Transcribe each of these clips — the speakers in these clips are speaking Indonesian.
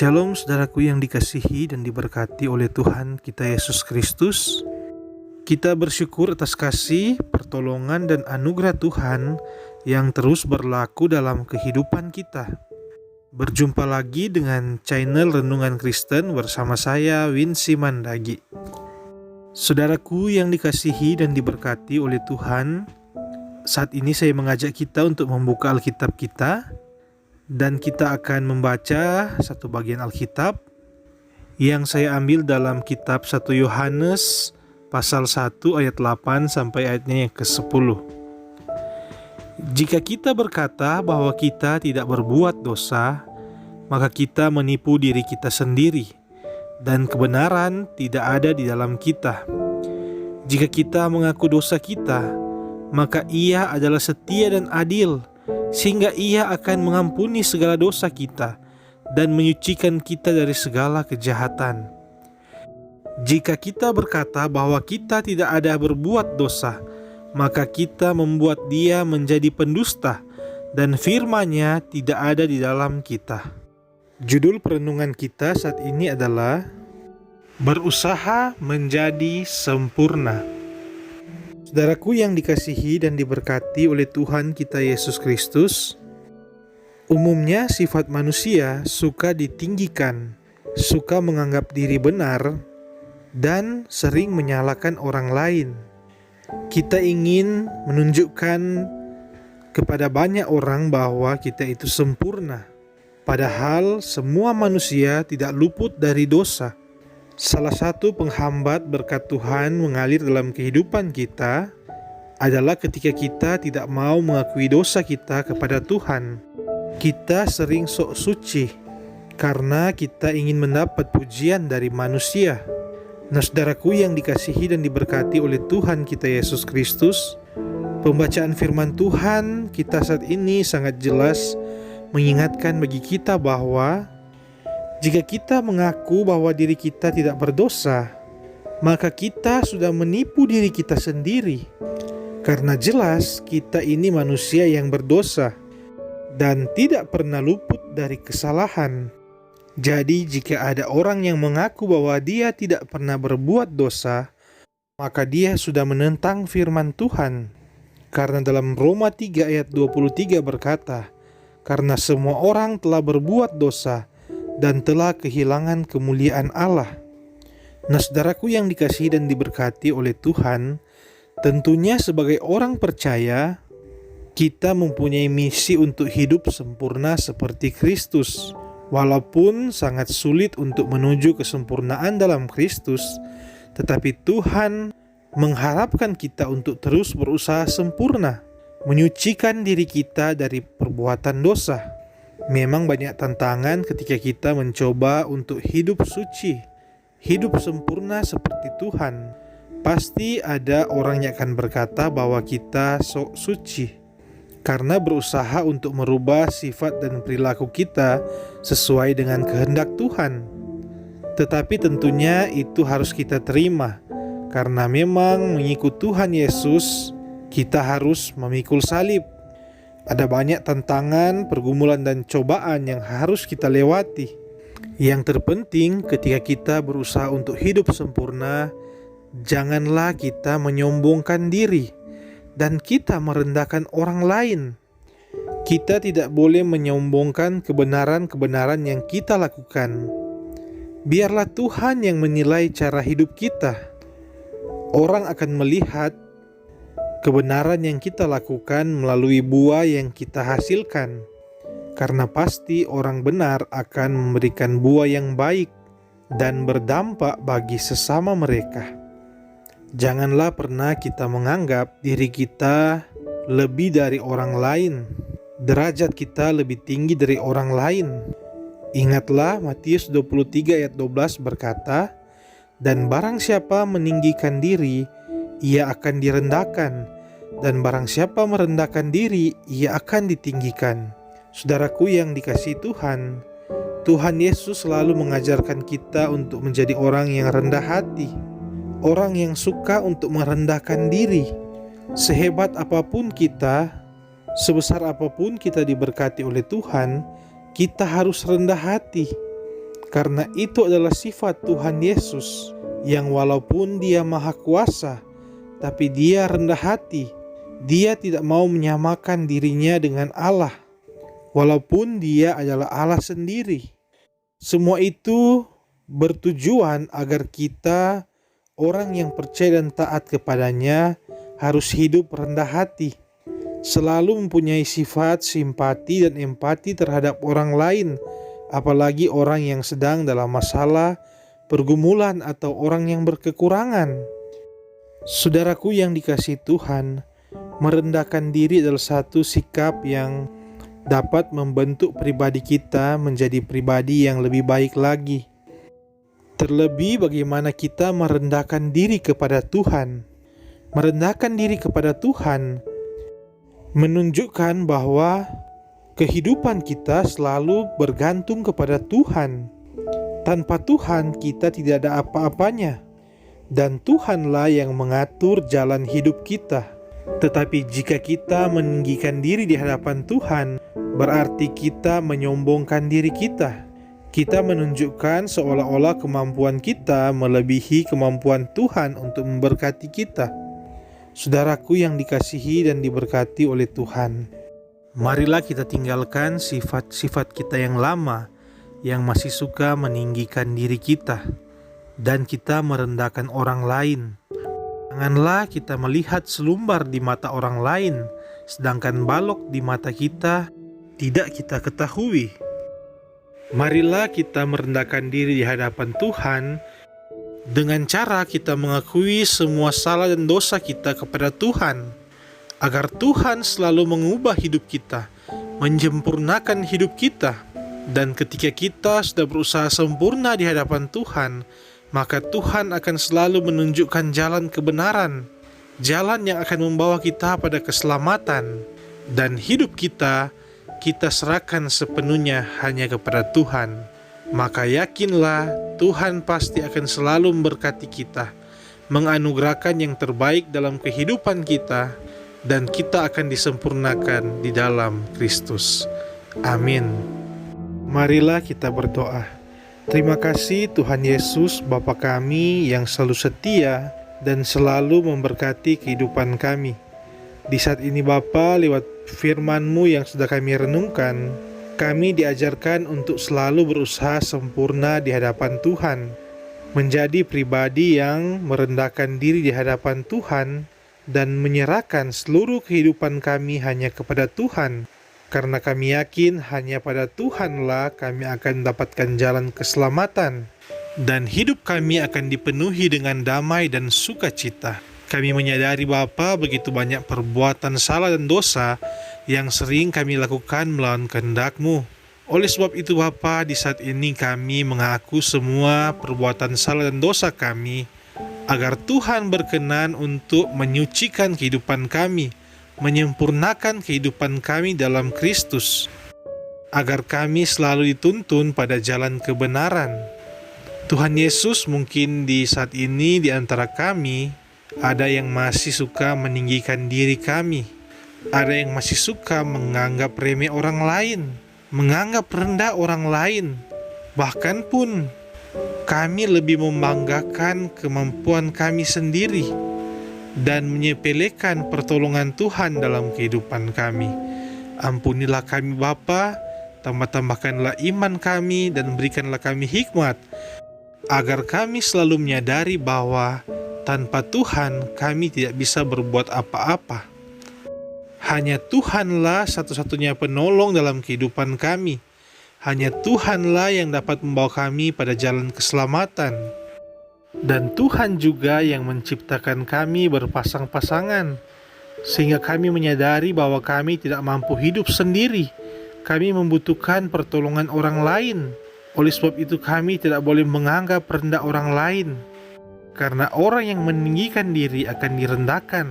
Shalom saudaraku yang dikasihi dan diberkati oleh Tuhan kita Yesus Kristus. Kita bersyukur atas kasih, pertolongan dan anugerah Tuhan yang terus berlaku dalam kehidupan kita. Berjumpa lagi dengan channel Renungan Kristen bersama saya Winsi Mandagi. Saudaraku yang dikasihi dan diberkati oleh Tuhan, saat ini saya mengajak kita untuk membuka Alkitab kita. Dan kita akan membaca satu bagian Alkitab yang saya ambil dalam kitab 1 Yohanes pasal 1 ayat 8 sampai ayatnya yang ke-10. Jika kita berkata bahwa kita tidak berbuat dosa, maka kita menipu diri kita sendiri dan kebenaran tidak ada di dalam kita. Jika kita mengaku dosa kita, maka Ia adalah setia dan adil, sehingga Ia akan mengampuni segala dosa kita dan menyucikan kita dari segala kejahatan. Jika kita berkata bahwa kita tidak ada berbuat dosa, maka kita membuat Dia menjadi pendusta dan firman-Nya tidak ada di dalam kita. Judul perenungan kita saat ini adalah Berusaha Menjadi Sempurna. Saudaraku yang dikasihi dan diberkati oleh Tuhan kita Yesus Kristus, umumnya sifat manusia suka ditinggikan, suka menganggap diri benar, dan sering menyalahkan orang lain. Kita ingin menunjukkan kepada banyak orang bahwa kita itu sempurna, padahal semua manusia tidak luput dari dosa. Salah satu penghambat berkat Tuhan mengalir dalam kehidupan kita adalah ketika kita tidak mau mengakui dosa kita kepada Tuhan. Kita sering sok suci karena kita ingin mendapat pujian dari manusia. Nah, saudaraku yang dikasihi dan diberkati oleh Tuhan kita Yesus Kristus, pembacaan firman Tuhan kita saat ini sangat jelas mengingatkan bagi kita bahwa jika kita mengaku bahwa diri kita tidak berdosa, maka kita sudah menipu diri kita sendiri. Karena jelas kita ini manusia yang berdosa dan tidak pernah luput dari kesalahan. Jadi jika ada orang yang mengaku bahwa dia tidak pernah berbuat dosa, maka dia sudah menentang firman Tuhan. Karena dalam Roma 3 ayat 23 berkata, "Karena semua orang telah berbuat dosa dan telah kehilangan kemuliaan Allah." Nah, saudaraku yang dikasihi dan diberkati oleh Tuhan, tentunya sebagai orang percaya, kita mempunyai misi untuk hidup sempurna seperti Kristus. Walaupun sangat sulit untuk menuju kesempurnaan dalam Kristus, tetapi Tuhan mengharapkan kita untuk terus berusaha sempurna, menyucikan diri kita dari perbuatan dosa. Memang banyak tantangan ketika kita mencoba untuk hidup suci, hidup sempurna seperti Tuhan. Pasti ada orang yang akan berkata bahwa kita sok suci karena berusaha untuk merubah sifat dan perilaku kita sesuai dengan kehendak Tuhan. Tetapi tentunya itu harus kita terima, karena memang mengikut Tuhan Yesus kita harus memikul salib. Ada banyak tantangan, pergumulan dan cobaan yang harus kita lewati. Yang terpenting ketika kita berusaha untuk hidup sempurna, janganlah kita menyombongkan diri dan kita merendahkan orang lain. Kita tidak boleh menyombongkan kebenaran-kebenaran yang kita lakukan. Biarlah Tuhan yang menilai cara hidup kita. Orang akan melihat kebenaran yang kita lakukan melalui buah yang kita hasilkan, karena pasti orang benar akan memberikan buah yang baik dan berdampak bagi sesama mereka. Janganlah pernah kita menganggap diri kita lebih dari orang lain, derajat kita lebih tinggi dari orang lain. Ingatlah Matius 23 ayat 12 berkata, "Dan barang siapa meninggikan diri, ia akan direndahkan, dan barang siapa merendahkan diri, ia akan ditinggikan." Saudaraku yang dikasihi Tuhan, Tuhan Yesus selalu mengajarkan kita untuk menjadi orang yang rendah hati, orang yang suka untuk merendahkan diri. Sehebat apapun kita, sebesar apapun kita diberkati oleh Tuhan, kita harus rendah hati. Karena itu adalah sifat Tuhan Yesus, yang walaupun Dia Maha Kuasa, tapi Dia rendah hati. Dia tidak mau menyamakan dirinya dengan Allah, walaupun Dia adalah Allah sendiri. Semua itu bertujuan agar kita, orang yang percaya dan taat kepadanya, harus hidup rendah hati, selalu mempunyai sifat simpati dan empati terhadap orang lain, apalagi orang yang sedang dalam masalah, pergumulan, atau orang yang berkekurangan. Saudaraku yang dikasihi Tuhan, merendahkan diri adalah satu sikap yang dapat membentuk pribadi kita menjadi pribadi yang lebih baik lagi. Terlebih bagaimana kita merendahkan diri kepada Tuhan. Merendahkan diri kepada Tuhan menunjukkan bahwa kehidupan kita selalu bergantung kepada Tuhan. Tanpa Tuhan kita tidak ada apa-apanya, dan Tuhanlah yang mengatur jalan hidup kita. Tetapi jika kita meninggikan diri di hadapan Tuhan, berarti kita menyombongkan diri kita. Kita menunjukkan seolah-olah kemampuan kita melebihi kemampuan Tuhan untuk memberkati kita. Saudaraku yang dikasihi dan diberkati oleh Tuhan, marilah kita tinggalkan sifat-sifat kita yang lama, yang masih suka meninggikan diri kita, dan kita merendahkan orang lain. Janganlah kita melihat selumbar di mata orang lain, sedangkan balok di mata kita tidak kita ketahui. Marilah kita merendahkan diri di hadapan Tuhan dengan cara kita mengakui semua salah dan dosa kita kepada Tuhan, agar Tuhan selalu mengubah hidup kita, menyempurnakan hidup kita. Dan ketika kita sudah berusaha sempurna di hadapan Tuhan, maka Tuhan akan selalu menunjukkan jalan kebenaran, jalan yang akan membawa kita pada keselamatan. Dan hidup kita serahkan sepenuhnya hanya kepada Tuhan. Maka yakinlah Tuhan pasti akan selalu memberkati kita, menganugerahkan yang terbaik dalam kehidupan kita, dan kita akan disempurnakan di dalam Kristus. Amin. Marilah kita berdoa. Terima kasih Tuhan Yesus, Bapa kami yang selalu setia dan selalu memberkati kehidupan kami. Di saat ini Bapa, lewat firman-Mu yang sudah kami renungkan, kami diajarkan untuk selalu berusaha sempurna di hadapan Tuhan, menjadi pribadi yang merendahkan diri di hadapan Tuhan dan menyerahkan seluruh kehidupan kami hanya kepada Tuhan. Karena kami yakin hanya pada Tuhanlah kami akan mendapatkan jalan keselamatan, dan hidup kami akan dipenuhi dengan damai dan sukacita. Kami menyadari Bapa begitu banyak perbuatan salah dan dosa yang sering kami lakukan melawan kehendak-Mu. Oleh sebab itu Bapa, di saat ini kami mengaku semua perbuatan salah dan dosa kami, agar Tuhan berkenan untuk menyucikan kehidupan kami, menyempurnakan kehidupan kami dalam Kristus, agar kami selalu dituntun pada jalan kebenaran. Tuhan Yesus, mungkin di saat ini di antara kami ada yang masih suka meninggikan diri kami, ada yang masih suka menganggap remeh orang lain, menganggap rendah orang lain, bahkan pun kami lebih membanggakan kemampuan kami sendiri dan menyepelekan pertolongan Tuhan dalam kehidupan kami. Ampunilah kami Bapa, tambahkanlah iman kami dan berikanlah kami hikmat, agar kami selalu menyadari bahwa tanpa Tuhan kami tidak bisa berbuat apa-apa. Hanya Tuhanlah satu-satunya penolong dalam kehidupan kami. Hanya Tuhanlah yang dapat membawa kami pada jalan keselamatan. Dan Tuhan juga yang menciptakan kami berpasang-pasangan, sehingga kami menyadari bahwa kami tidak mampu hidup sendiri. Kami membutuhkan pertolongan orang lain. Oleh sebab itu kami tidak boleh menganggap rendah orang lain, karena orang yang meninggikan diri akan direndahkan,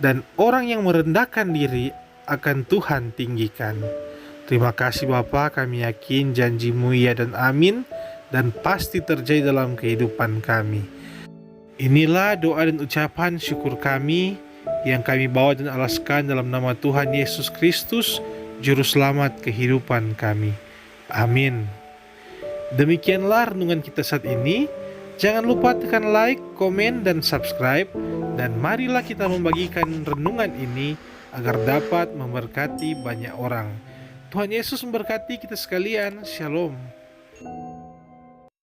dan orang yang merendahkan diri akan Tuhan tinggikan. Terima kasih Bapa, kami yakin janji-Mu ya dan amin, dan pasti terjadi dalam kehidupan kami. Inilah doa dan ucapan syukur kami yang kami bawa dan alaskan dalam nama Tuhan Yesus Kristus, Juru Selamat kehidupan kami. Amin. Demikianlah renungan kita saat ini. Jangan lupa tekan like, komen, dan subscribe. Dan marilah kita membagikan renungan ini agar dapat memberkati banyak orang. Tuhan Yesus memberkati kita sekalian. Shalom.